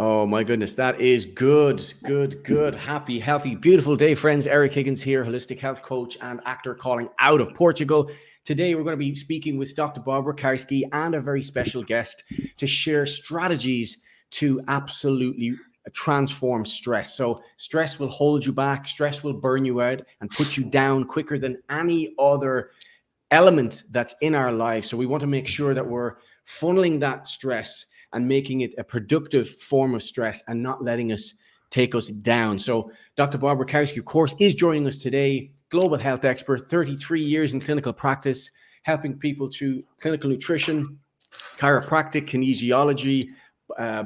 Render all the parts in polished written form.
Oh my goodness, that is good, good, good. Happy, healthy, beautiful day, friends. Eric Higgins here, holistic health coach and actor calling out of Portugal. Today, we're going to be speaking with Dr. Bob Rakarski and a very special guest to share strategies to absolutely transform stress. So stress will hold you back, stress will burn you out and put you down quicker than any other element that's in our life. So we want to make sure that we're funneling that stress and making it a productive form of stress and not letting us take us down. So Dr. Bob Rakarski, of course, is joining us today, global health expert, 33 years in clinical practice, helping people through clinical nutrition, chiropractic, kinesiology,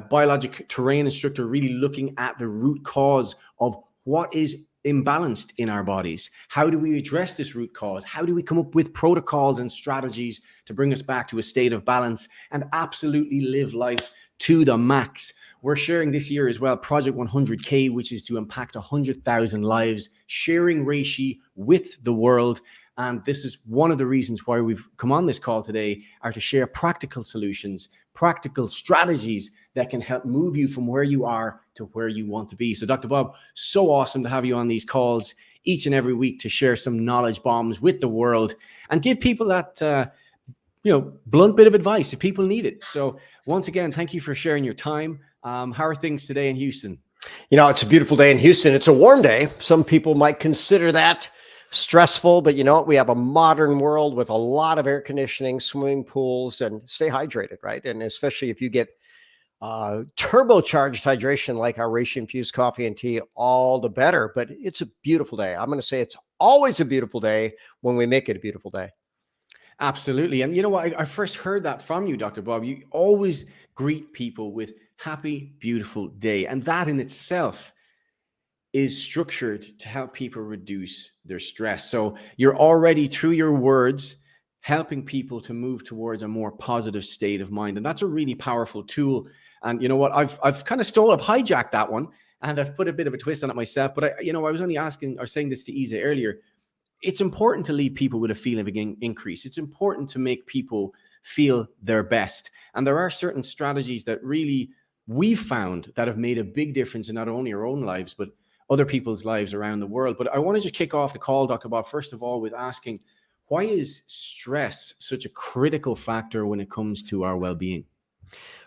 biologic terrain instructor, really looking at the root cause of what is imbalanced in our bodies. How do we address this root cause? How do we come up with protocols and strategies to bring us back to a state of balance and absolutely live life to the max? We're sharing this year as well Project 100K, which is to impact 100,000 lives, sharing reishi with the world. And this is one of the reasons why we've come on this call today, are to share practical solutions, practical strategies that can help move you from where you are to where you want to be. So Dr. Bob, so awesome to have you on these calls each and every week to share some knowledge bombs with the world and give people that, blunt bit of advice if people need it. So once again, thank you for sharing your time. How are things today in Houston? You know, it's a beautiful day in Houston. It's a warm day. Some people might consider that stressful, but you know what? We have a modern world with a lot of air conditioning, swimming pools, and stay hydrated, right? And especially if you get turbocharged hydration like our reishi infused coffee and tea, all the better. But it's a beautiful day. I'm going to say it's always a beautiful day when we make it a beautiful day. Absolutely. And you know what? I first heard that from you, Dr. Bob. You always greet people with happy, beautiful day. And that in itself is structured to help people reduce their stress. So you're already, through your words, helping people to move towards a more positive state of mind. And that's a really powerful tool. And you know what? I've kind of hijacked that one, and I've put a bit of a twist on it myself. But I was only asking or saying this to Isa earlier. It's important to leave people with a feeling of increase. It's important to make people feel their best. And there are certain strategies that really we've found that have made a big difference in not only our own lives, but other people's lives around the world. But I want to just kick off the call, Dr. Bob, first of all, with asking, why is stress such a critical factor when it comes to our well-being?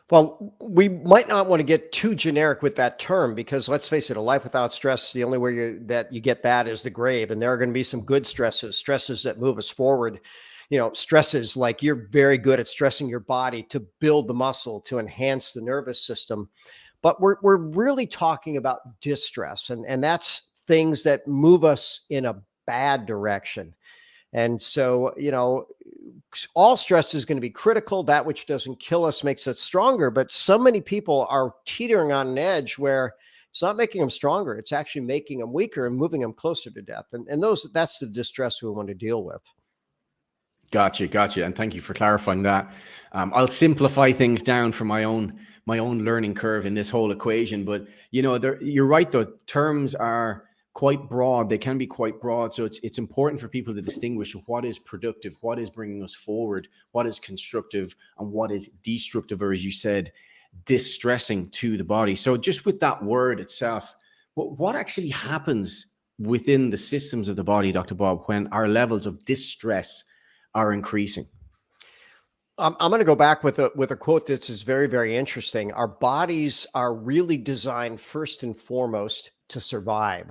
Well, we might not want to get too generic with that term, because let's face it, a life without stress, the only way you get that is the grave. And there are going to be some good stresses that move us forward. You know, stresses like you're very good at stressing your body to build the muscle, to enhance the nervous system. But we're really talking about distress, and that's things that move us in a bad direction. And so, you know, all stress is going to be critical. That which doesn't kill us makes us stronger. But so many people are teetering on an edge where it's not making them stronger. It's actually making them weaker and moving them closer to death. And that's the distress we want to deal with. Gotcha. And thank you for clarifying that. I'll simplify things down for my own learning curve in this whole equation. But, you know, you're right, though. Terms are quite broad. They can be quite broad. So it's important for people to distinguish what is productive, what is bringing us forward, what is constructive, and what is destructive, or as you said, distressing to the body. So just with that word itself, what actually happens within the systems of the body, Dr. Bob, when our levels of distress are increasing? I'm going to go back with a quote that is very, very interesting. Our bodies are really designed first and foremost to survive.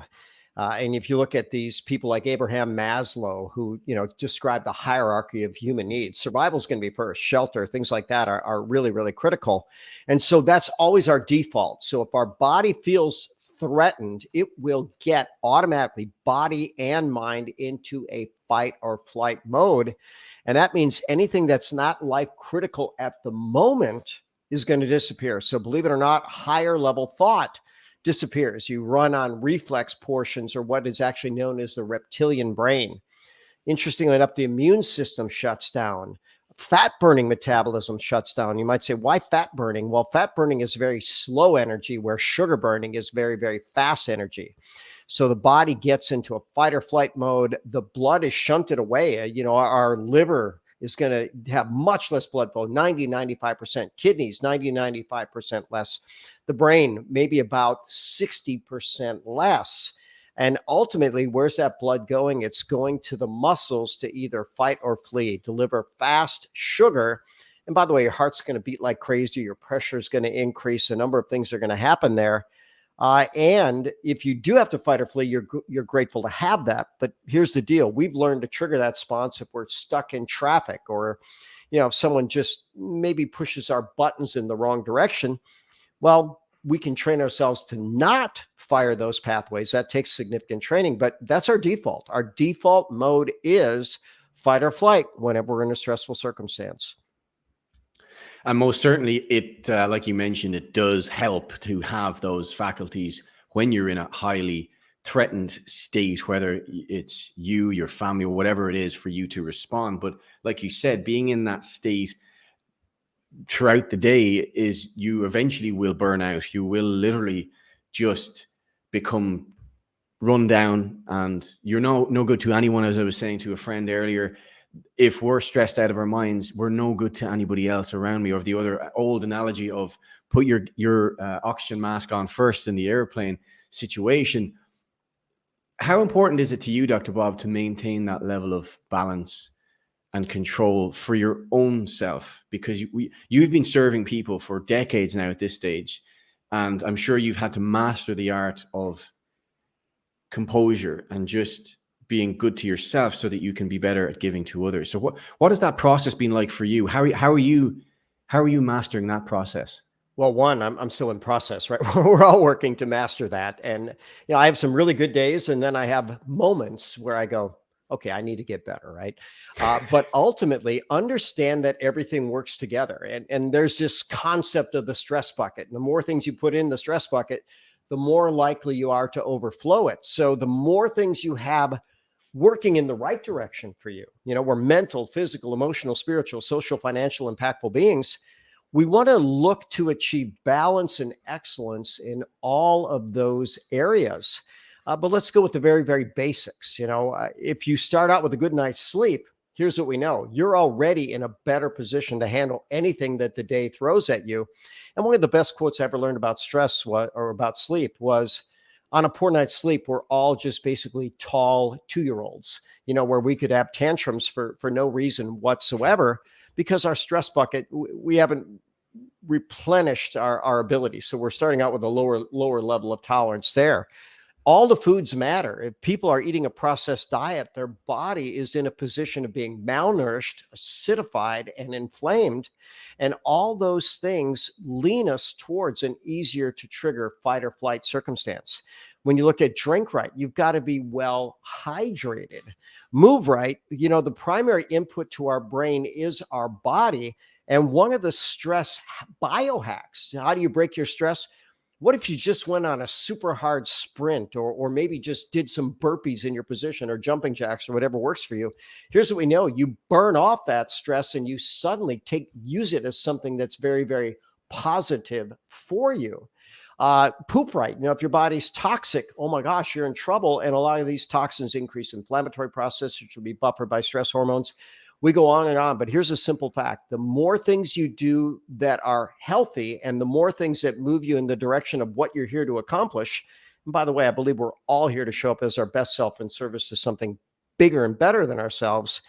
And if you look at these people like Abraham Maslow, who, you know, describe the hierarchy of human needs, survival is going to be first. Shelter, things like that are really, really critical. And so that's always our default. So if our body feels threatened, it will get automatically, body and mind, into a fight or flight mode. And that means anything that's not life critical at the moment is going to disappear. So believe it or not, higher level thought disappears. You run on reflex portions, or what is actually known as the reptilian brain. Interestingly enough, the immune system shuts down. Fat burning metabolism shuts down. You might say, why fat burning? Well, fat burning is very slow energy, where sugar burning is very, very fast energy. So the body gets into a fight or flight mode. The blood is shunted away. You know, our liver is going to have much less blood flow, 95%. Kidneys, 95% less. The brain, maybe about 60% less. And ultimately, where's that blood going? It's going to the muscles to either fight or flee, deliver fast sugar. And by the way, your heart's going to beat like crazy. Your pressure is going to increase. A number of things are going to happen there. And if you do have to fight or flee, you're grateful to have that. But here's the deal. We've learned to trigger that response if we're stuck in traffic, or, if someone just maybe pushes our buttons in the wrong direction. Well, we can train ourselves to not fire those pathways. That takes significant training, but that's our default. Our default mode is fight or flight whenever we're in a stressful circumstance. And most certainly it, like you mentioned, it does help to have those faculties when you're in a highly threatened state, whether it's you, your family, or whatever it is, for you to respond. But like you said, being in that state throughout the day is, you eventually will burn out. You will literally just become run down, and you're no good to anyone. As I was saying to a friend earlier, if we're stressed out of our minds, we're no good to anybody else around me. Or the other old analogy of put your oxygen mask on first in the airplane situation. How important is it to you, Dr. Bob, to maintain that level of balance and control for your own self? Because you've been serving people for decades now at this stage, and I'm sure you've had to master the art of composure and just being good to yourself so that you can be better at giving to others. So what has that process been like for you? How are you mastering that process? Well, one, I'm still in process, right? We're all working to master that. And, I have some really good days, and then I have moments where I go, okay, I need to get better, right? But ultimately, understand that everything works together. And there's this concept of the stress bucket. And the more things you put in the stress bucket, the more likely you are to overflow it. So the more things you have working in the right direction for you, we're mental, physical, emotional, spiritual, social, financial, impactful beings. We want to look to achieve balance and excellence in all of those areas. But let's go with the very, very basics. If you start out with a good night's sleep, here's what we know. You're already in a better position to handle anything that the day throws at you. And one of the best quotes I ever learned about stress or about sleep was, on a poor night's sleep, we're all just basically tall 2-year-olds, where we could have tantrums for no reason whatsoever, because our stress bucket, we haven't replenished our ability. So we're starting out with a lower level of tolerance there. All the foods matter. If people are eating a processed diet, their body is in a position of being malnourished, acidified, and inflamed. And all those things lean us towards an easier to trigger fight or flight circumstance. When you look at drink right, you've got to be well hydrated. Move right. The primary input to our brain is our body. And one of the stress biohacks, how do you break your stress? What if you just went on a super hard sprint, or maybe just did some burpees in your position, or jumping jacks, or whatever works for you? Here's what we know. You burn off that stress, and you suddenly use it as something that's very, very positive for you. Poop right. If your body's toxic, oh my gosh, you're in trouble. And a lot of these toxins increase inflammatory process, which will be buffered by stress hormones. We go on and on, but here's a simple fact. The more things you do that are healthy, and the more things that move you in the direction of what you're here to accomplish. And by the way, I believe we're all here to show up as our best self in service to something bigger and better than ourselves.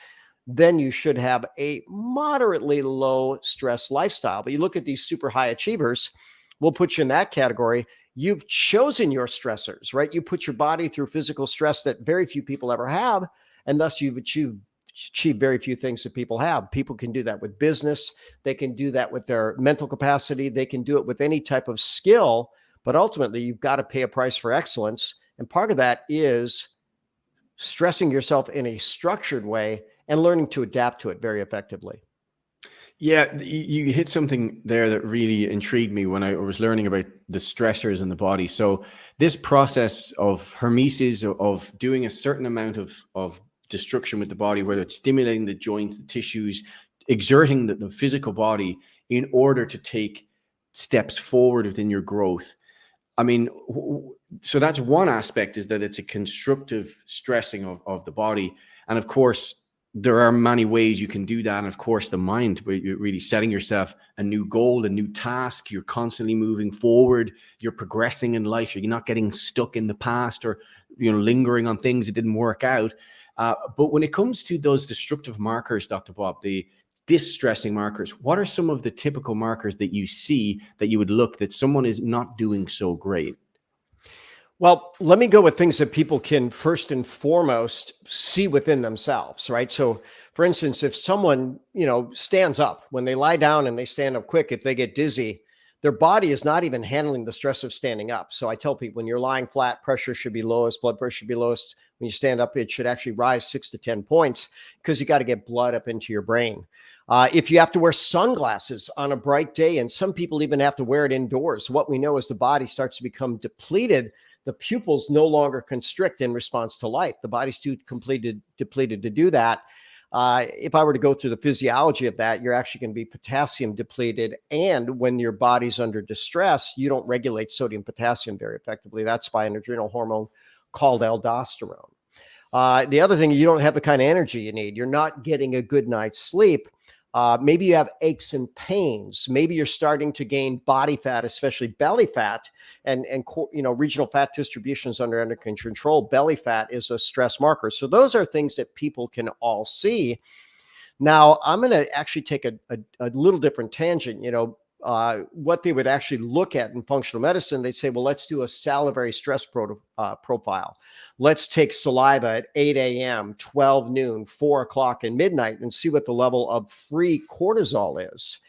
Then you should have a moderately low stress lifestyle. But you look at these super high achievers, we'll put you in that category. You've chosen your stressors, right? You put your body through physical stress that very few people ever have, and thus you've achieved very few things that people have. People can do that with business. They can do that with their mental capacity. They can do it with any type of skill, but ultimately you've got to pay a price for excellence. And part of that is stressing yourself in a structured way and learning to adapt to it very effectively. Yeah, you hit something there that really intrigued me when I was learning about the stressors in the body. So this process of hormesis, of doing a certain amount of destruction with the body, whether it's stimulating the joints, the tissues, exerting the physical body in order to take steps forward within your growth. I mean, so that's one aspect, is that it's a constructive stressing of the body. And of course, there are many ways you can do that. And of course, the mind, where you're really setting yourself a new goal, a new task, you're constantly moving forward, you're progressing in life, you're not getting stuck in the past or, lingering on things that didn't work out. But when it comes to those destructive markers, Dr. Bob, the distressing markers, what are some of the typical markers that you see that you would look that someone is not doing so great? Well, let me go with things that people can first and foremost see within themselves, right? So, for instance, if someone, stands up, when they lie down and they stand up quick, if they get dizzy, their body is not even handling the stress of standing up. So I tell people when you're lying flat, pressure should be lowest, blood pressure should be lowest. When you stand up, it should actually rise 6 to 10 points because you got to get blood up into your brain. If you have to wear sunglasses on a bright day, and some people even have to wear it indoors, what we know is the body starts to become depleted. The pupils no longer constrict in response to light. The body's too depleted to do that. If I were to go through the physiology of that, you're actually going to be potassium depleted. And when your body's under distress, you don't regulate sodium potassium very effectively. That's by an adrenal hormone called aldosterone. The other thing, you don't have the kind of energy you need. You're not getting a good night's sleep. Maybe you have aches and pains. Maybe you're starting to gain body fat, especially belly fat, and regional fat distribution is under control. Belly fat is a stress marker. So those are things that people can all see. Now, I'm going to actually take a little different tangent. What they would actually look at in functional medicine, they'd say, well, let's do a salivary stress profile. Let's take saliva at 8 a.m., 12 noon, 4 o'clock, and midnight and see what the level of free cortisol is.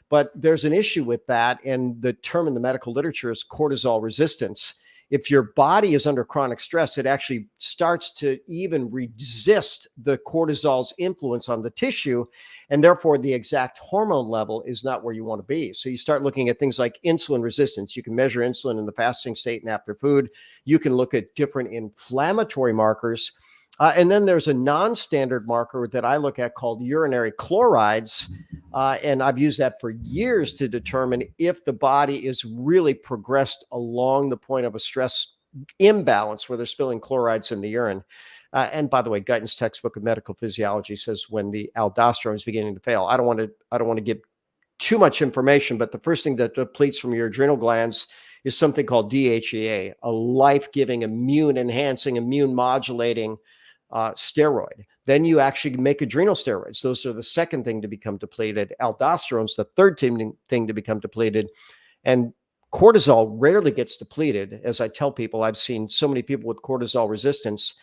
But there's an issue with that. And the term in the medical literature is cortisol resistance. If your body is under chronic stress, it actually starts to even resist the cortisol's influence on the tissue. And therefore, the exact hormone level is not where you want to be. So you start looking at things like insulin resistance. You can measure insulin in the fasting state and after food. You can look at different inflammatory markers. And then there's a non-standard marker that I look at called urinary chlorides. And I've used that for years to determine if the body is really progressed along the point of a stress imbalance where they're spilling chlorides in the urine. And by the way, Guyton's textbook of medical physiology says when the aldosterone is beginning to fail. I don't want to give too much information, but the first thing that depletes from your adrenal glands is something called DHEA, a life-giving, immune-enhancing, immune-modulating steroid. Then you actually make adrenal steroids. Those are the second thing to become depleted. Aldosterone's the third thing to become depleted. And cortisol rarely gets depleted. As I tell people, I've seen so many people with cortisol resistance,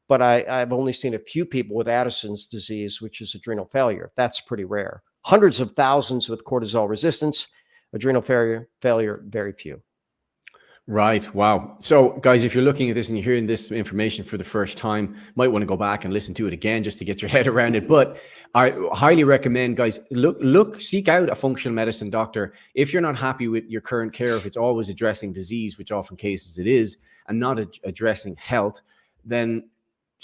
but I've only seen a few people with Addison's disease, which is adrenal failure. That's pretty rare. Hundreds of thousands with cortisol resistance, adrenal failure, very few. Right. Wow. So guys, if you're looking at this and you're hearing this information for the first time, might want to go back and listen to it again just to get your head around it. But I highly recommend, guys, seek out a functional medicine doctor. If you're not happy with your current care, if it's always addressing disease, which often cases it is, and not addressing health, then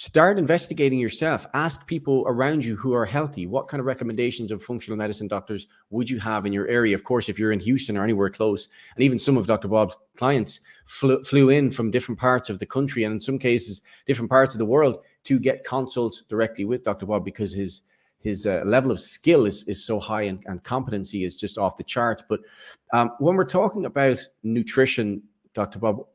start investigating yourself. Ask people around you who are healthy. What kind of recommendations of functional medicine doctors would you have in your area? Of course, if you're in Houston or anywhere close, and even some of Dr. Bob's clients flew in from different parts of the country and in some cases, different parts of the world to get consults directly with Dr. Bob because his level of skill is so high and competency is just off the charts. But when we're talking about nutrition, Dr. Bob,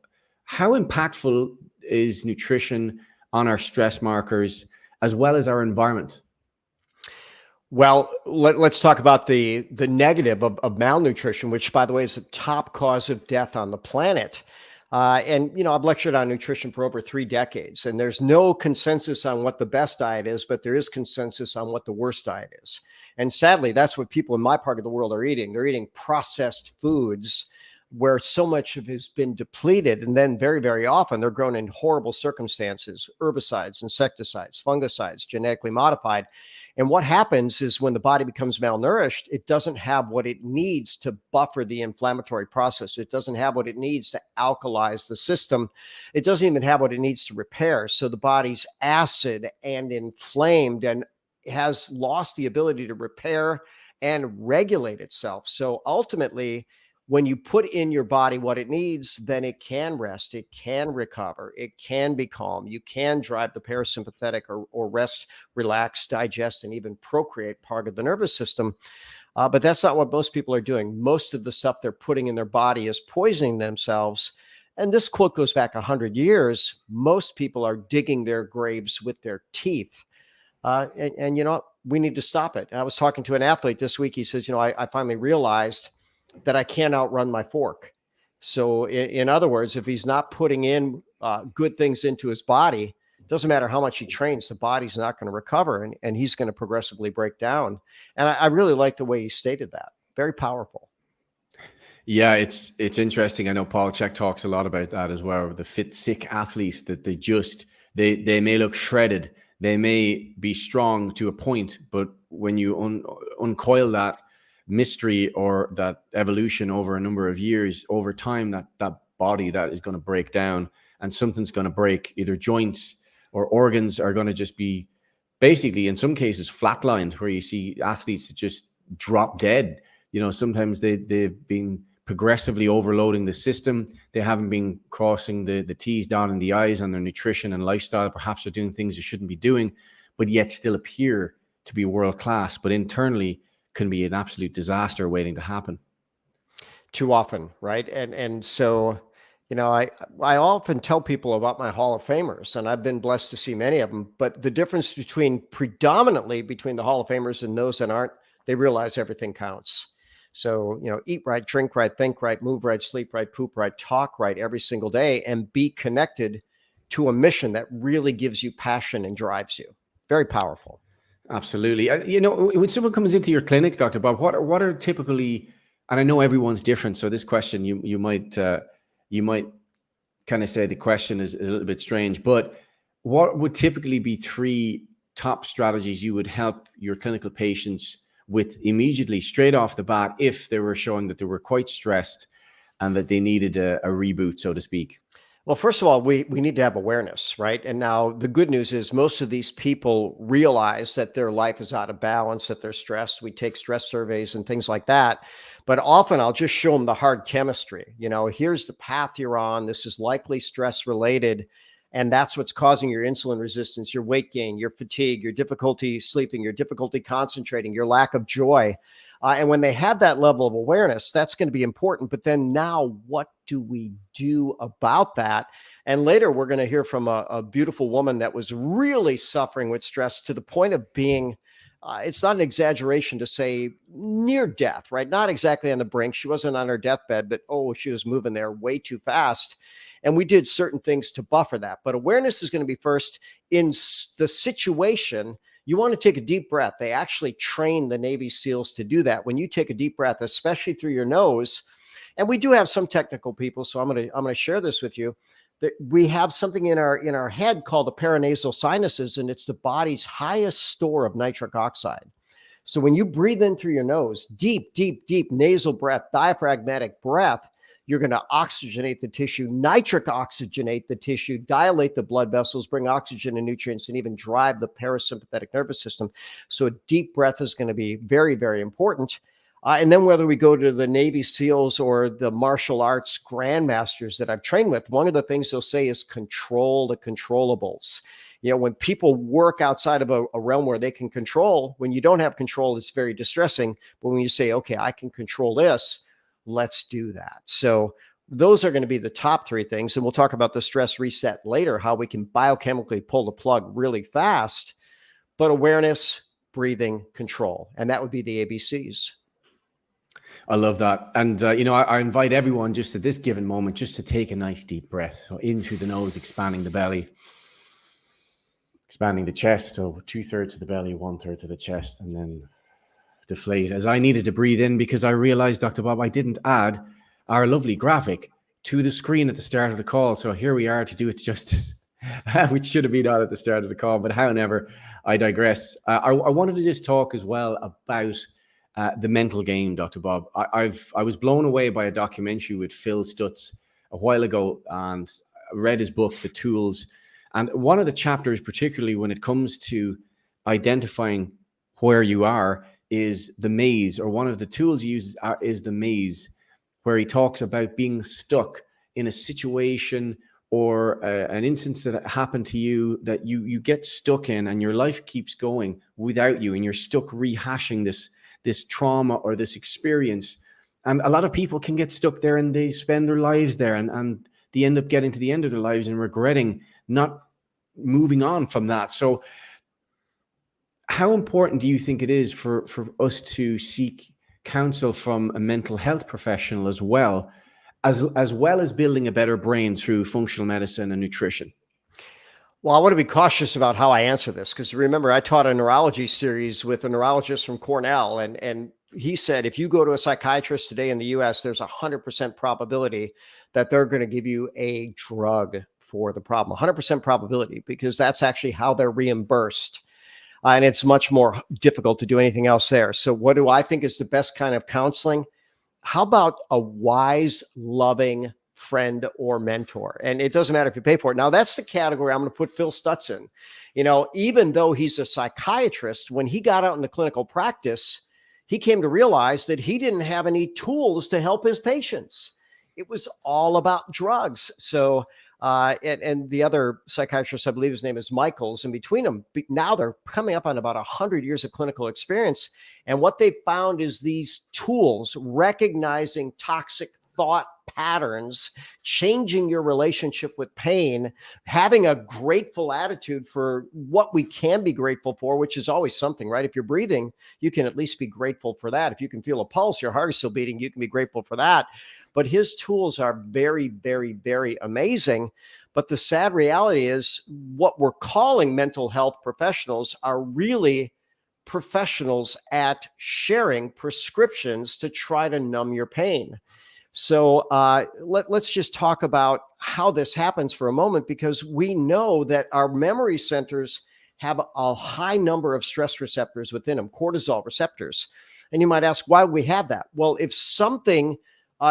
how impactful is nutrition on our stress markers as well as our environment? Well, let's talk about the negative of malnutrition, which, by the way, is the top cause of death on the planet. And I've lectured on nutrition for over 3 decades, and there's no consensus on what the best diet is, but there is consensus on what the worst diet is. And sadly, that's what people in my part of the world are eating. They're eating processed foods where so much of it has been depleted. And then very, very often they're grown in horrible circumstances, herbicides, insecticides, fungicides, genetically modified. And what happens is when the body becomes malnourished, it doesn't have what it needs to buffer the inflammatory process. It doesn't have what it needs to alkalize the system. It doesn't even have what it needs to repair. So the body's acid and inflamed and has lost the ability to repair and regulate itself. So ultimately, when you put in your body what it needs, then it can rest, it can recover, it can be calm. You can drive the parasympathetic or rest, relax, digest, and even procreate part of the nervous system. But that's not what most people are doing. Most of the stuff they're putting in their body is poisoning themselves. And this quote goes back 100 years. Most people are digging their graves with their teeth. And you know, we need to stop it. And I was talking to an athlete this week. He says, you know, I finally realized that I can't outrun my fork. So in other words, if he's not putting in good things into his body, doesn't matter how much he trains, the body's not going to recover, and he's going to progressively break down. And I really like the way he stated that. Very powerful. Yeah, it's interesting. I know Paul Chek talks a lot about that as well. The fit, sick athlete that they may look shredded, they may be strong to a point, but when you uncoil that mystery or that evolution over a number of years, over time, that body that is going to break down, and something's going to break. Either joints or organs are going to just be basically, in some cases, flatlined, where you see athletes that just drop dead. You know, sometimes they've been progressively overloading the system. They haven't been crossing the T's down in the I's on their nutrition and lifestyle. Perhaps they're doing things they shouldn't be doing, but yet still appear to be world class, but internally can be an absolute disaster waiting to happen. Too often, right? And so, you know, I often tell people about my Hall of Famers, and I've been blessed to see many of them. But the difference predominantly between the Hall of Famers and those that aren't, they realize everything counts. So, you know, eat right, drink right, think right, move right, sleep right, poop right, talk right every single day, and be connected to a mission that really gives you passion and drives you. Very powerful. Absolutely. You know, when someone comes into your clinic, Dr. Bob, what are typically, and I know everyone's different, so this question you might kind of say the question is a little bit strange, but what would typically be 3 top strategies you would help your clinical patients with immediately, straight off the bat, if they were showing that they were quite stressed and that they needed a reboot, so to speak? Well, first of all, we need to have awareness, right? And now the good news is most of these people realize that their life is out of balance, that they're stressed. We take stress surveys and things like that. But often I'll just show them the hard chemistry. You know, here's the path you're on. This is likely stress related. And that's what's causing your insulin resistance, your weight gain, your fatigue, your difficulty sleeping, your difficulty concentrating, your lack of joy. And when they have that level of awareness, that's going to be important. But then now, what do we do about that? And later, we're going to hear from a beautiful woman that was really suffering with stress to the point of being, it's not an exaggeration to say, near death, right? Not exactly on the brink. She wasn't on her deathbed, but she was moving there way too fast. And we did certain things to buffer that. But awareness is going to be first in the situation. You want to take a deep breath. They actually train the Navy SEALs to do that. When you take a deep breath, especially through your nose, and we do have some technical people, so I'm going to share this with you, that we have something in our head called the paranasal sinuses, and it's the body's highest store of nitric oxide. So when you breathe in through your nose, deep, deep, deep nasal breath, diaphragmatic breath, you're going to oxygenate the tissue, nitric oxygenate the tissue, dilate the blood vessels, bring oxygen and nutrients, and even drive the parasympathetic nervous system. So a deep breath is going to be very, very important. And then whether we go to the Navy SEALs or the martial arts grandmasters that I've trained with, one of the things they'll say is control the controllables. You know, when people work outside of a realm where they can control, when you don't have control, it's very distressing. But when you say, okay, I can control this, let's do that. So those are going to be the top 3 things. And we'll talk about the stress reset later, how we can biochemically pull the plug really fast. But awareness, breathing, control. And that would be the ABCs. I love that. And, you know, I invite everyone just at this given moment just to take a nice deep breath. So in through the nose, expanding the belly, expanding the chest. So 2/3 of the belly, 1/3 of the chest, and then deflate. As I needed to breathe in, because I realized, Dr. Bob, I didn't add our lovely graphic to the screen at the start of the call. So here we are to do it justice, which should have been on at the start of the call. But however, I digress. I wanted to just talk as well about the mental game, Dr. Bob. I was blown away by a documentary with Phil Stutz a while ago, and I read his book, The Tools. And one of the chapters, particularly when it comes to identifying where you are, is the maze, or one of the tools he uses is the maze. where he talks about being stuck in a situation or an instance that happened to you that you get stuck in, and your life keeps going without you, and you're stuck rehashing this trauma or this experience. And a lot of people can get stuck there, and they spend their lives there, and they end up getting to the end of their lives and regretting not moving on from that. So how important do you think it is for us to seek counsel from a mental health professional as well as building a better brain through functional medicine and nutrition? Well, I want to be cautious about how I answer this, because remember, I taught a neurology series with a neurologist from Cornell, and he said, if you go to a psychiatrist today in the US, there's a 100% probability that they're going to give you a drug for the problem. 100% probability, because that's actually how they're reimbursed. And it's much more difficult to do anything else there. So what do I think is the best kind of counseling? How about a wise, loving friend or mentor? And it doesn't matter if you pay for it. Now, that's the category I'm going to put Phil Stutz in. Even though he's a psychiatrist, when he got out into clinical practice, he came to realize that he didn't have any tools to help his patients. It was all about drugs. So, and the other psychiatrist, I believe his name is Michaels, and between them, now they're coming up on about 100 years of clinical experience. And what they found is these tools, recognizing toxic thought patterns, changing your relationship with pain, having a grateful attitude for what we can be grateful for, which is always something, right? If you're breathing, you can at least be grateful for that. If you can feel a pulse, your heart is still beating, you can be grateful for that. But his tools are very, very, very amazing. But the sad reality is what we're calling mental health professionals are really professionals at sharing prescriptions to try to numb your pain. So let's just talk about how this happens for a moment, because we know that our memory centers have a high number of stress receptors within them, cortisol receptors. And you might ask, why would we have that? Well, if something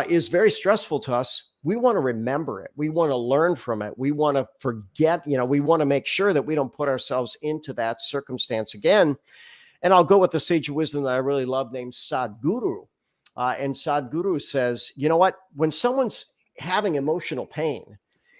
is very stressful to us, we want to remember it. We want to learn from it. We want to forget, we want to make sure that we don't put ourselves into that circumstance again. And I'll go with the sage of wisdom that I really love named Sadhguru. And Sadhguru says, you know what? When someone's having emotional pain,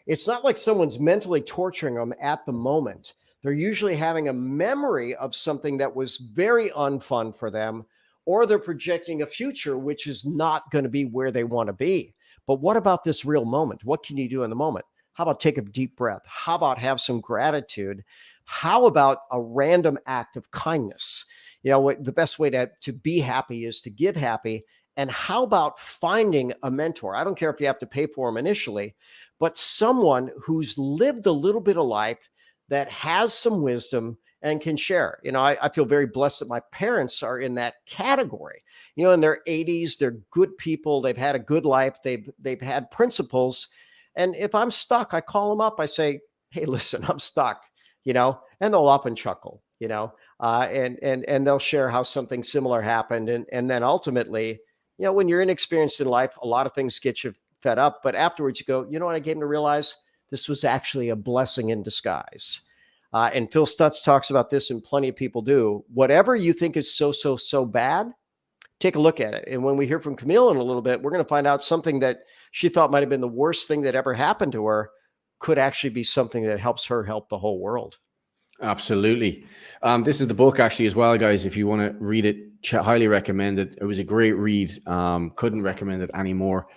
it's not like someone's mentally torturing them at the moment. They're usually having a memory of something that was very unfun for them, or they're projecting a future which is not going to be where they want to be. But what about this real moment? What can you do in the moment? How about take a deep breath? How about have some gratitude? How about a random act of kindness? The best way to be happy is to give happy. And how about finding a mentor? I don't care if you have to pay for them initially, but someone who's lived a little bit of life, that has some wisdom and can share. I feel very blessed that my parents are in that category. In their 80s, they're good people. They've had a good life. They've had principles. And if I'm stuck, I call them up. I say, hey, listen, I'm stuck, and they'll often chuckle, and they'll share how something similar happened. And then ultimately, when you're inexperienced in life, a lot of things get you fed up. But afterwards you go, you know what? I came to realize this was actually a blessing in disguise. And Phil Stutz talks about this, and plenty of people do. Whatever you think is so bad, take a look at it. And when we hear from Camille in a little bit, we're going to find out something that she thought might have been the worst thing that ever happened to her could actually be something that helps her help the whole world. Absolutely. This is the book actually as well, guys. If you want to read it, highly recommend it. It was a great read. Couldn't recommend it anymore.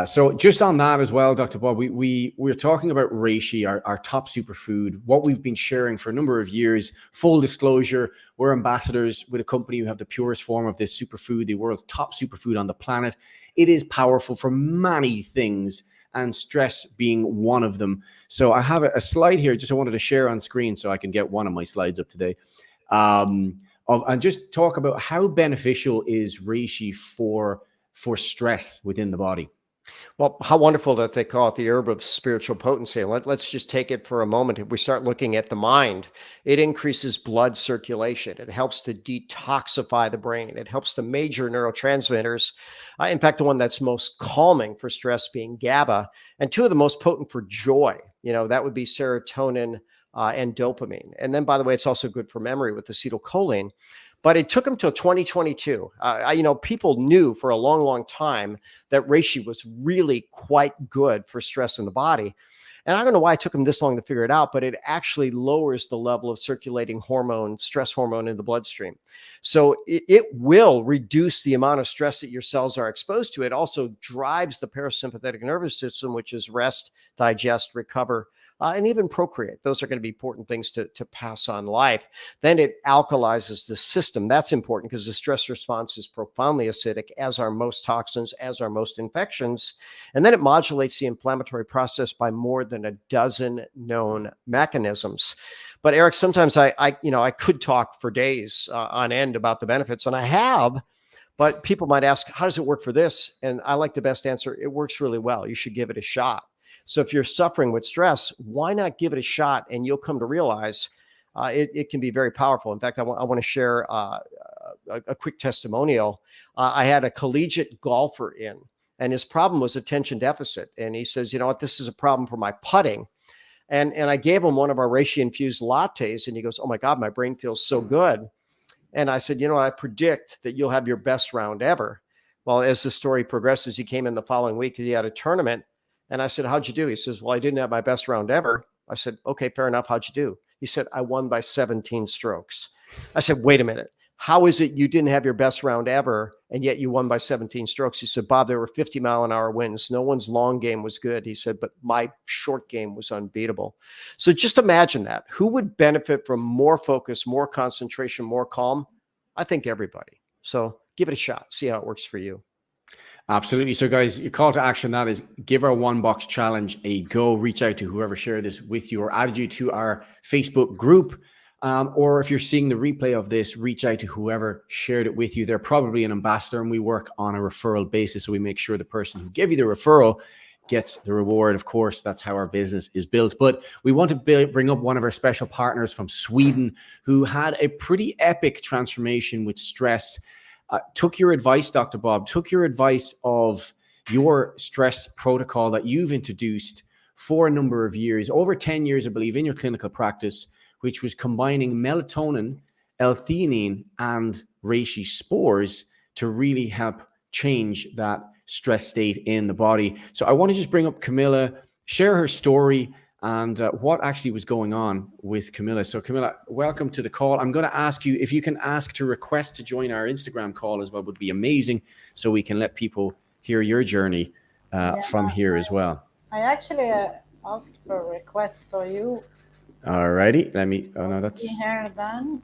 So just on that as well, Dr. Bob, we're talking about reishi, our top superfood, what we've been sharing for a number of years. Full disclosure, we're ambassadors with a company who have the purest form of this superfood, the world's top superfood on the planet. It is powerful for many things, and stress being one of them. So I have a slide here, just I wanted to share on screen so I can get one of my slides up today. And just talk about how beneficial is reishi for stress within the body. Well, how wonderful that they call it the herb of spiritual potency. Let's just take it for a moment. If we start looking at the mind, it increases blood circulation. It helps to detoxify the brain. It helps the major neurotransmitters. In fact, the one that's most calming for stress being GABA, and two of the most potent for joy. That would be serotonin and dopamine. And then, by the way, it's also good for memory with acetylcholine. But it took him till 2022. People knew for a long, long time that reishi was really quite good for stress in the body. And I don't know why it took him this long to figure it out, but it actually lowers the level of circulating hormone, stress hormone in the bloodstream. So it will reduce the amount of stress that your cells are exposed to. It also drives the parasympathetic nervous system, which is rest, digest, recover, and even procreate. Those are going to be important things to pass on life. Then it alkalizes the system. That's important because the stress response is profoundly acidic, as are most toxins, as are most infections. And then it modulates the inflammatory process by more than a dozen known mechanisms. But Eric, sometimes I could talk for days on end about the benefits, and I have. But people might ask, how does it work for this? And I like the best answer. It works really well. You should give it a shot. So if you're suffering with stress, why not give it a shot? And you'll come to realize it can be very powerful. In fact, I want to share a quick testimonial. I had a collegiate golfer in, and his problem was attention deficit. And he says, you know what, this is a problem for my putting. And I gave him one of our reishi infused lattes, and he goes, oh my God, my brain feels so good. And I said, I predict that you'll have your best round ever. Well, as the story progresses, he came in the following week. He had a tournament. And I said, how'd you do? He says, well, I didn't have my best round ever. I said, okay, fair enough. How'd you do? He said, I won by 17 strokes. I said, wait a minute. How is it you didn't have your best round ever, and yet you won by 17 strokes? He said, Bob, there were 50-mile-an-hour winds. No one's long game was good. He said, but my short game was unbeatable. So just imagine that. Who would benefit from more focus, more concentration, more calm? I think everybody. So give it a shot. See how it works for you. Absolutely. So guys, your call to action, that is give our one box challenge a go. Reach out to whoever shared this with you or added you to our Facebook group. Or if you're seeing the replay of this, reach out to whoever shared it with you. They're probably an ambassador, and we work on a referral basis. So we make sure the person who gave you the referral gets the reward. Of course, that's how our business is built. But we want to bring up one of our special partners from Sweden who had a pretty epic transformation with stress. Took your advice, Dr. Bob, took your advice of your stress protocol that you've introduced for a number of years, over 10 years, I believe, in your clinical practice, which was combining melatonin, L-theanine, and reishi spores to really help change that stress state in the body. So I want to just bring up Camilla, share her story and what actually was going on with Camilla. So Camilla, welcome to the call. I'm going to ask you if you can ask to request to join our Instagram call as well, would be amazing, so we can let people hear your journey from here as well. I actually asked for a request, so you. All righty, let me. Oh no, that's. Here then.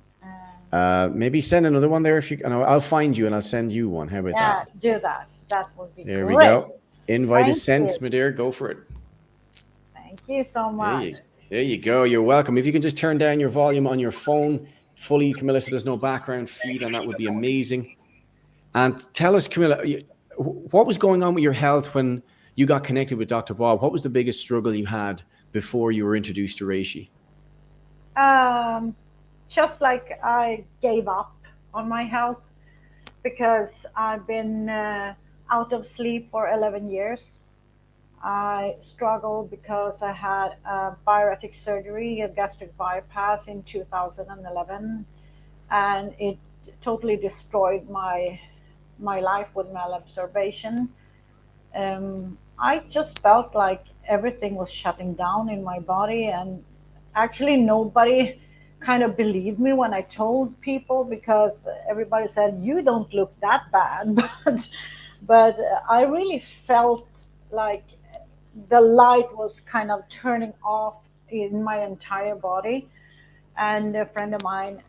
Maybe send another one there if you. I'll find you and I'll send you one. How about that? Yeah, do that. That would be there. Great. We go. Invite is sent, my dear. Go for it. Thank you so much. There you go. You're welcome. If you can just turn down your volume on your phone fully, Camilla, so there's no background feed, and that would be amazing. And tell us, Camilla, what was going on with your health when you got connected with Dr. Bob? What was the biggest struggle you had before you were introduced to reishi? Just like I gave up on my health because I've been out of sleep for 11 years. I struggled because I had a bariatric surgery, a gastric bypass in 2011, and it totally destroyed my life with malabsorption. I just felt like everything was shutting down in my body, and actually nobody kind of believed me when I told people, because everybody said, you don't look that bad. but I really felt like the light was kind of turning off in my entire body. And a friend of mine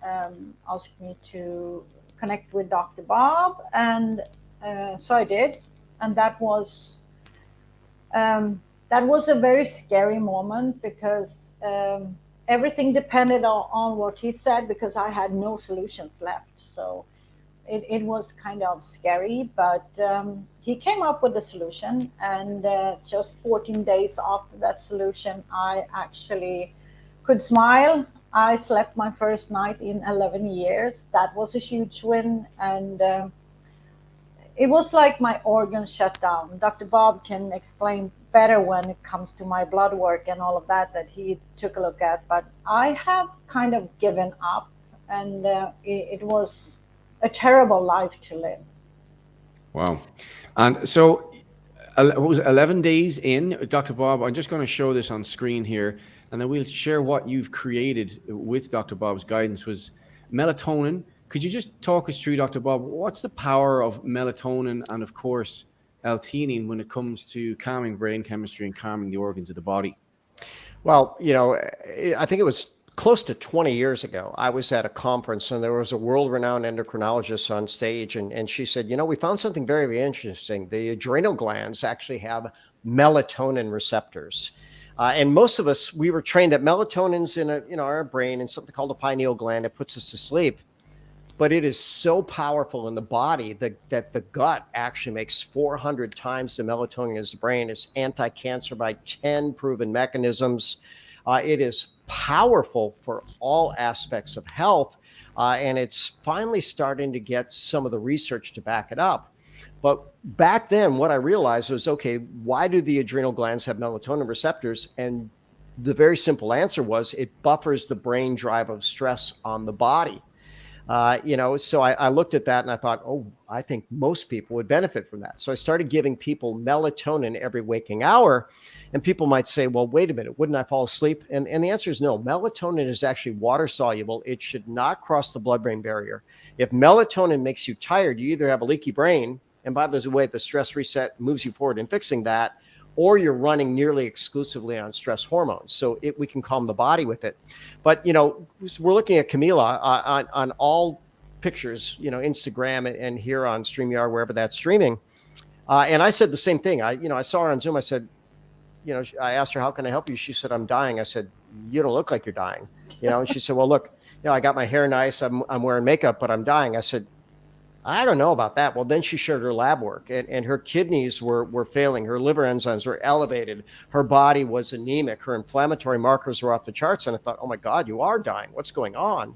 asked me to connect with Dr. Bob, and so I did. And that was a very scary moment, because everything depended on what he said, because I had no solutions left. So it was kind of scary, but he came up with a solution, and just 14 days after that solution, I actually could smile. I slept my first night in 11 years. That was a huge win, and it was like my organs shut down. Dr. Bob can explain better when it comes to my blood work and all of that he took a look at, but I have kind of given up, and it was a terrible life to live. Wow. And so what was it, 11 days in, Dr. Bob? I'm just going to show this on screen here, and then we'll share what you've created with Dr. Bob's guidance was melatonin. Could you just talk us through, Dr. Bob, what's the power of melatonin and, of course, L-theanine when it comes to calming brain chemistry and calming the organs of the body? Well, I think it was close to 20 years ago. I was at a conference and there was a world-renowned endocrinologist on stage, and she said, we found something very, very interesting. The adrenal glands actually have melatonin receptors. And most of us, we were trained that melatonin's in our brain and something called the pineal gland. It puts us to sleep. But it is so powerful in the body that the gut actually makes 400 times the melatonin as the brain. It's anti-cancer by 10 proven mechanisms. It is powerful for all aspects of health. And it's finally starting to get some of the research to back it up. But back then, what I realized was, okay, why do the adrenal glands have melatonin receptors? And the very simple answer was it buffers the brain drive of stress on the body. So I looked at that and I thought, I think most people would benefit from that. So I started giving people melatonin every waking hour. And people might say, well, wait a minute, wouldn't I fall asleep? And the answer is no. Melatonin is actually water soluble. It should not cross the blood-brain barrier. If melatonin makes you tired, you either have a leaky brain, and by the way, the stress reset moves you forward in fixing that, or you're running nearly exclusively on stress hormones. So we can calm the body with it. But, we're looking at Camila on all pictures, Instagram and here on StreamYard, wherever that's streaming. And I said the same thing. I saw her on Zoom. I said, I asked her, how can I help you? She said, I'm dying. I said, you don't look like you're dying. And she said, well, look, I got my hair nice. I'm wearing makeup, but I'm dying. I said, I don't know about that. Well, then she shared her lab work and her kidneys were failing. Her liver enzymes were elevated. Her body was anemic. Her inflammatory markers were off the charts. And I thought, oh my God, you are dying. What's going on?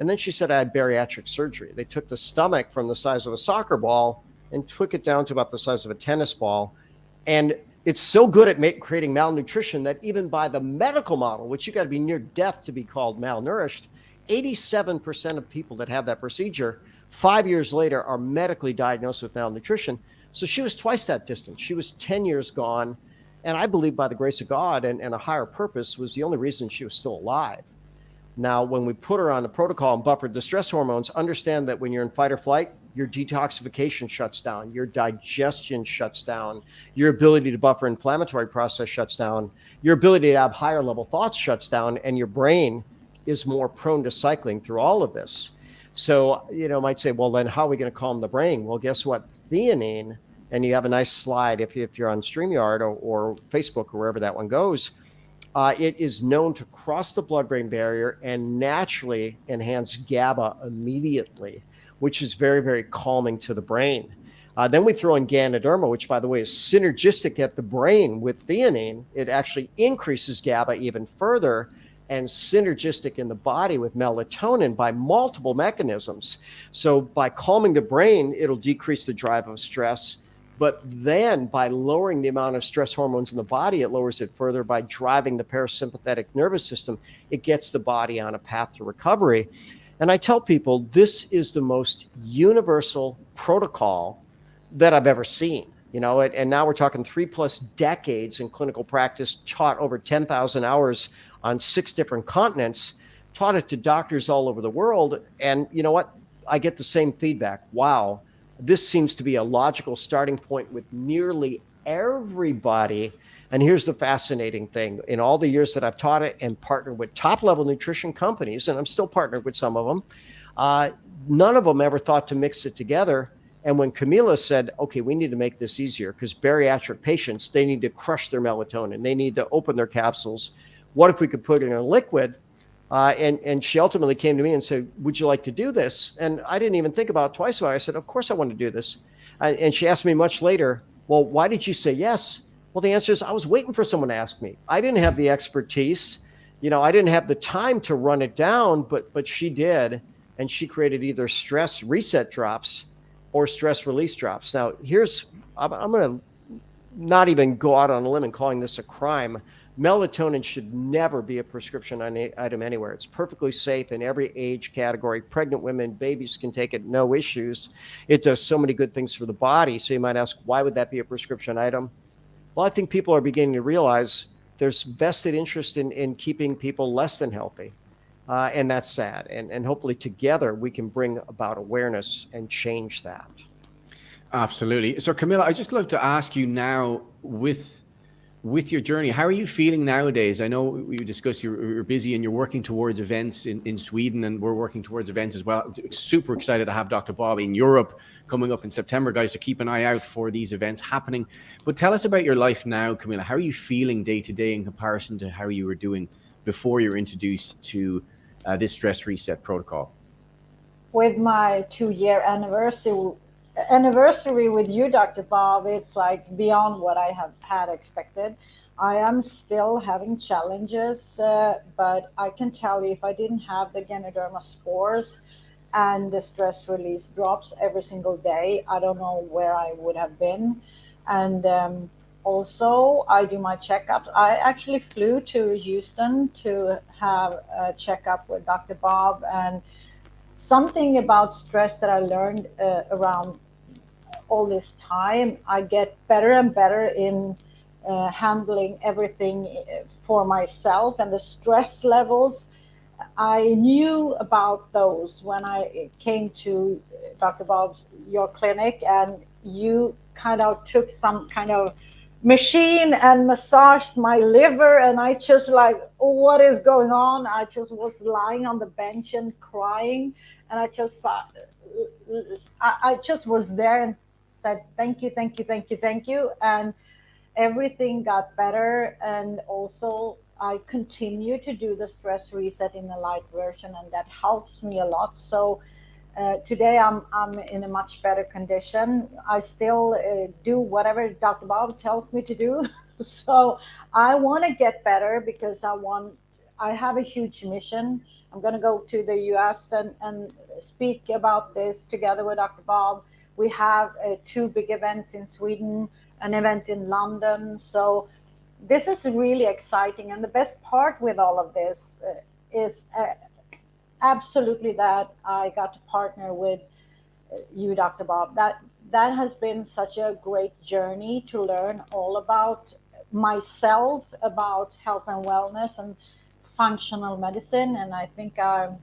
And then she said, I had bariatric surgery. They took the stomach from the size of a soccer ball and took it down to about the size of a tennis ball. And it's so good at creating malnutrition that even by the medical model, which you got to be near death to be called malnourished, 87% of people that have that procedure 5 years later are medically diagnosed with malnutrition. So she was twice that distance. She was 10 years gone. And I believe by the grace of God and a higher purpose was the only reason she was still alive. Now, when we put her on the protocol and buffered the stress hormones, understand that when you're in fight or flight, your detoxification shuts down, your digestion shuts down, your ability to buffer inflammatory process shuts down, your ability to have higher level thoughts shuts down, and your brain is more prone to cycling through all of this. So, might say, well, then how are we going to calm the brain? Well, guess what? Theanine, and you have a nice slide if you're on StreamYard or Facebook or wherever that one goes, it is known to cross the blood-brain barrier and naturally enhance GABA immediately, which is very, very calming to the brain. Then we throw in Ganoderma, which, by the way, is synergistic at the brain with theanine. It actually increases GABA even further, and synergistic in the body with melatonin by multiple mechanisms. So by calming the brain, it'll decrease the drive of stress. But then by lowering the amount of stress hormones in the body, it lowers it further. By driving the parasympathetic nervous system, it gets the body on a path to recovery. And I tell people, this is the most universal protocol that I've ever seen. And now we're talking 3+ decades in clinical practice, taught over 10,000 hours on 6 different continents, taught it to doctors all over the world. And you know what? I get the same feedback. Wow, this seems to be a logical starting point with nearly everybody. And here's the fascinating thing. In all the years that I've taught it and partnered with top-level nutrition companies, and I'm still partnered with some of them, none of them ever thought to mix it together. And when Camila said, okay, we need to make this easier because bariatric patients, they need to crush their melatonin. They need to open their capsules. What if we could put it in a liquid? And she ultimately came to me and said, would you like to do this? And I didn't even think about it twice about it. I said, of course I want to do this. And she asked me much later, well, why did you say yes? Well, the answer is I was waiting for someone to ask me. I didn't have the expertise. I didn't have the time to run it down, but she did. And she created either stress reset drops or stress release drops. Now, I'm going to not even go out on a limb and calling this a crime, Melatonin should never be a prescription item anywhere. It's perfectly safe in every age category. Pregnant women, babies can take it, no issues. It does so many good things for the body. So you might ask, why would that be a prescription item? Well, I think people are beginning to realize there's vested interest in keeping people less than healthy. And that's sad. And hopefully together we can bring about awareness and change that. Absolutely. So Camilla, I just love to ask you now, with your journey, how are you feeling nowadays? I know we discussed you're busy and you're working towards events in Sweden, and we're working towards events as well. Super excited to have Dr. Bob in Europe coming up in September, guys, so keep an eye out for these events happening. But tell us about your life now, Camilla. How are you feeling day to day in comparison to how you were doing before you were introduced to this stress reset protocol? With my 2-year anniversary with you, Dr. Bob, it's like beyond what I had expected. I am still having challenges, but I can tell you, if I didn't have the Ganoderma spores and the stress release drops every single day, I don't know where I would have been. And also, I do my checkups. I actually flew to Houston to have a checkup with Dr. Bob, and something about stress that I learned around all this time, I get better and better in handling everything for myself, and the stress levels, I knew about those when I came to Dr. Bob's, your clinic, and you kind of took some kind of machine and massaged my liver, and I just like, oh, what is going on? I just was lying on the bench and crying, and I just thought, I just was there and said, thank you, thank you, thank you, thank you. And everything got better. And also I continue to do the stress reset in the light version, and that helps me a lot. So today I'm in a much better condition. I still do whatever Dr. Bob tells me to do. So I want to get better because I have a huge mission. I'm going to go to the US and speak about this together with Dr. Bob. We have 2 big events in Sweden, an event in London. So this is really exciting. And the best part with all of this is absolutely that I got to partner with you, Dr. Bob. That has been such a great journey to learn all about myself, about health and wellness and functional medicine. And I think I'm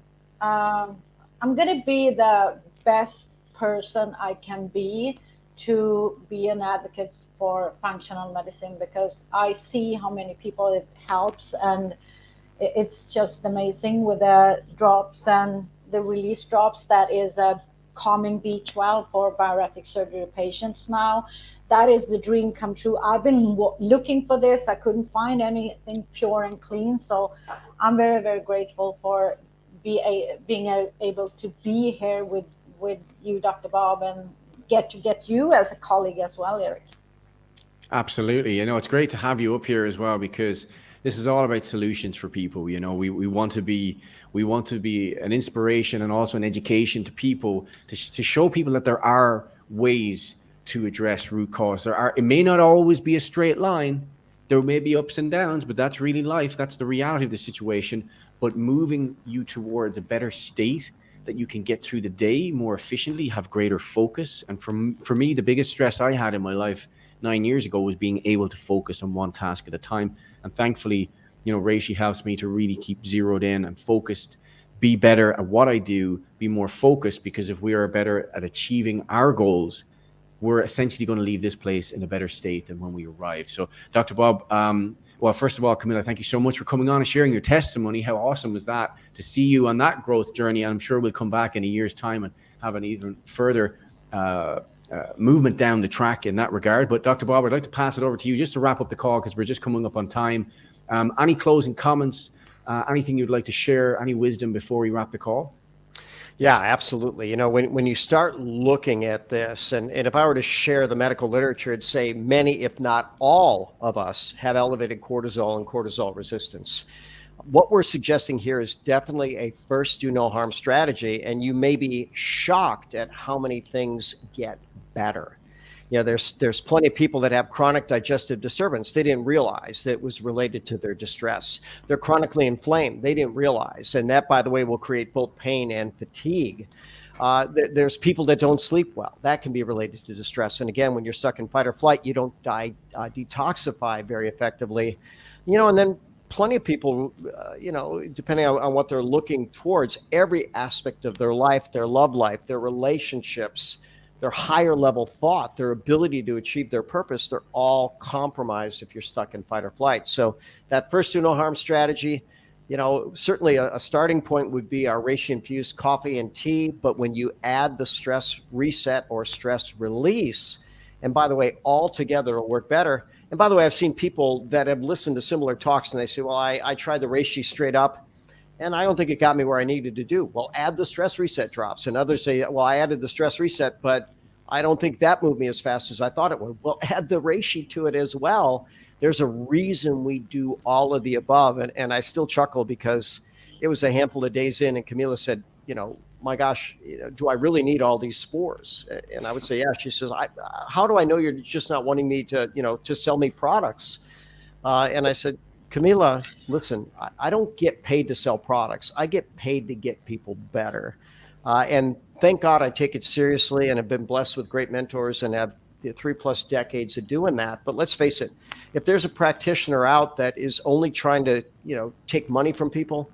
going to be the best person I can be to be an advocate for functional medicine, because I see how many people it helps, and it's just amazing with the drops and the release drops. That is a calming B12 for bariatric surgery patients now. That is the dream come true. I've been looking for this. I couldn't find anything pure and clean. So I'm very, very grateful for being able to be here with you, Dr. Bob, and get you as a colleague as well, Eric. Absolutely. It's great to have you up here as well, because this is all about solutions for people. We want to be an inspiration and also an education to people, to show people that there are ways to address root cause. It may not always be a straight line. There may be ups and downs, but that's really life. That's the reality of the situation. But moving you towards a better state that you can get through the day more efficiently, have greater focus. And for me, the biggest stress I had in my life 9 years ago was being able to focus on one task at a time. And thankfully, Reishi helps me to really keep zeroed in and focused, be better at what I do, be more focused, because if we are better at achieving our goals, we're essentially going to leave this place in a better state than when we arrived. So Dr. Bob, well, first of all, Camilla, thank you so much for coming on and sharing your testimony. How awesome was that to see you on that growth journey? And I'm sure we'll come back in a year's time and have an even further movement down the track in that regard. But Dr. Bob, I'd like to pass it over to you just to wrap up the call, because we're just coming up on time. Any closing comments, anything you'd like to share, any wisdom before we wrap the call? Yeah, absolutely. When you start looking at this, and if I were to share the medical literature, it'd say many, if not all of us, have elevated cortisol and cortisol resistance. What we're suggesting here is definitely a first do no harm strategy, and you may be shocked at how many things get better. There's plenty of people that have chronic digestive disturbance. They didn't realize that it was related to their distress. They're chronically inflamed. They didn't realize. And that, by the way, will create both pain and fatigue. There's people that don't sleep well. That can be related to distress. And again, when you're stuck in fight or flight, you don't detoxify very effectively. And then plenty of people, depending on what they're looking towards, every aspect of their life, their love life, their relationships, their higher level thought, their ability to achieve their purpose, they're all compromised if you're stuck in fight or flight. So that first do no harm strategy, certainly a starting point would be our reishi infused coffee and tea. But when you add the stress reset or stress release, and by the way, all together it'll work better. And by the way, I've seen people that have listened to similar talks and they say, well, I tried the reishi straight up and I don't think it got me where I needed to do. Well, add the stress reset drops. And others say, well, I added the stress reset, but I don't think that moved me as fast as I thought it would. Well, add the reishi to it as well. There's a reason we do all of the above. And I still chuckle because it was a handful of days in and Camila said, my gosh, do I really need all these spores? And I would say, yeah. She says, how do I know you're just not wanting me to, to sell me products? And I said, Camila, listen, I don't get paid to sell products. I get paid to get people better. And thank God I take it seriously and have been blessed with great mentors and have 3+ decades of doing that. But let's face it, if there's a practitioner out that is only trying to, take money from people,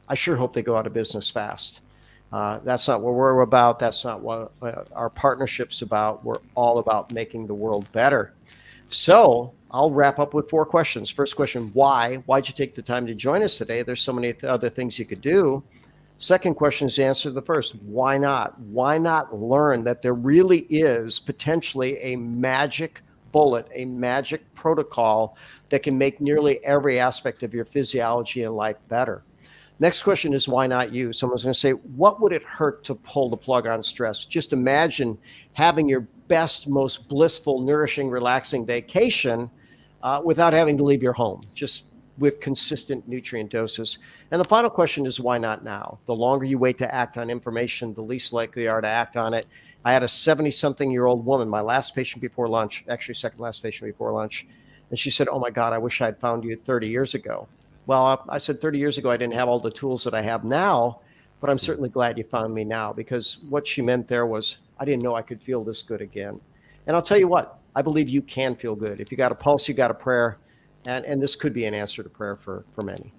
I sure hope they go out of business fast. That's not what we're about. That's not what our partnership's about. We're all about making the world better. So I'll wrap up with 4 questions. First question, why? Why'd you take the time to join us today? There's so many other things you could do. Second question is to answer the first. Why not? Why not learn that there really is potentially a magic bullet, a magic protocol that can make nearly every aspect of your physiology and life better? Next question is, why not you? Someone's going to say, what would it hurt to pull the plug on stress? Just imagine having your best, most blissful, nourishing, relaxing vacation without having to leave your home, just with consistent nutrient doses. And the final question is, why not now? The longer you wait to act on information, the least likely you are to act on it. I had a 70-something-year-old woman, my last patient before lunch, actually second last patient before lunch, and she said, oh my God, I wish I had found you 30 years ago. Well, I said 30 years ago, I didn't have all the tools that I have now, but I'm certainly glad you found me now, because what she meant there was, I didn't know I could feel this good again. And I'll tell you what, I believe you can feel good. If you got a pulse, you got a prayer, and this could be an answer to prayer for many.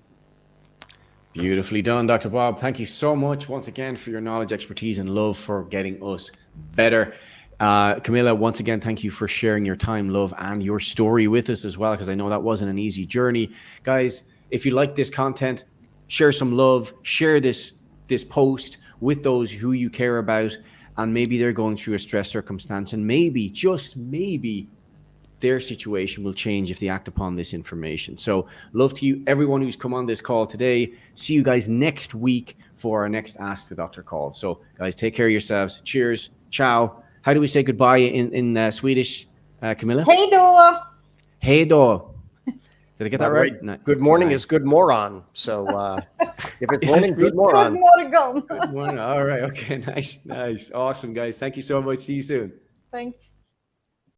Beautifully done, Dr. Bob. Thank you so much once again for your knowledge, expertise, and love for getting us better. Camila, once again, thank you for sharing your time, love, and your story with us as well, because I know that wasn't an easy journey. Guys, if you like this content, share some love, share this post with those who you care about, and maybe they're going through a stress circumstance, and maybe, just maybe, their situation will change if they act upon this information. So love to you, everyone who's come on this call today. See you guys next week for our next Ask the Doctor call. So guys, take care of yourselves. Cheers. Ciao. How do we say goodbye in Swedish, Camilla? Hej då. Hej då. Did I get that right? No. Good morning is good moron. So if it's morning, good moron. Good morning. Good morning. All right. Okay. Nice. Awesome, guys. Thank you so much. See you soon. Thanks.